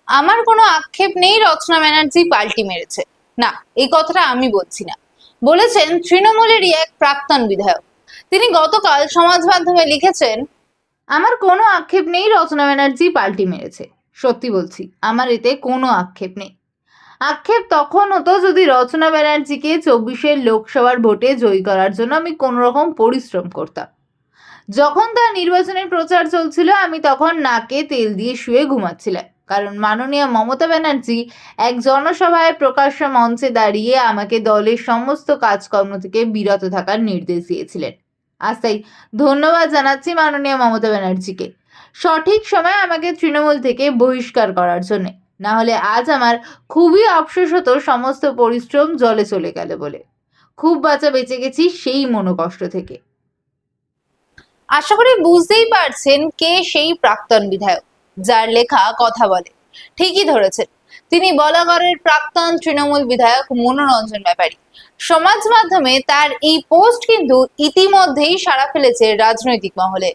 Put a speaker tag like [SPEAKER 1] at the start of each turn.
[SPEAKER 1] আমার কোনো আক্ষেপ নেই রচনা ব্যানার্জি পাল্টি মেরেছে। না, এই কথাটা আমি বলছি না, বলেছেন তৃণমূলেরই এক প্রাক্তন বিধায়ক। তিনি গতকাল সমাজ মাধ্যমে লিখেছেন, আমার কোনো আক্ষেপ নেই রচনা ব্যানার্জি পাল্টি মেরেছে। সত্যি বলছি, আমার এতে কোনো আক্ষেপ নেই। আক্ষেপ তখন হতো যদি রচনা ব্যানার্জিকে 24-এর লোকসভার ভোটে জয়ী করার জন্য আমি কোনো রকম পরিশ্রম করতাম। যখন তার নির্বাচনের প্রচার চলছিল আমি তখন নাকে তেল দিয়ে শুয়ে ঘুমাচ্ছিলাম, কারণ মাননীয় মমতা ব্যানার্জি এক জনসভায় প্রকাশ্য মঞ্চে দাঁড়িয়ে আমাকে দলের সমস্ত কাজকর্ম থেকে বিরত থাকার নির্দেশ দিয়েছিলেন। আজ তাই ধন্যবাদ জানাচ্ছি মাননীয় মমতা ব্যানার্জিকে, সঠিক সময়ে আমাকে তৃণমূল থেকে বহিষ্কার করার জন্য। না হলে আজ আমার খুবই আফসোস হতো সমস্ত পরিশ্রম জলে চলে গেল বলে। খুব বাঁচা বেঁচে গেছি সেই মনোকষ্ট থেকে। আশা করি বুঝতেই পারছেন কে সেই প্রাক্তন বিধায়ক যার লেখা কথা বলে। ঠিকই ধরেছেন, তিনি বলাগড়ের প্রাক্তন তৃণমূল বিধায়ক মনোরঞ্জন ব্যাপারী। সমাজ মাধ্যমে তার এই পোস্ট কিন্তু ইতিমধ্যেই সাড়া ফেলেছে রাজনৈতিক মহলে।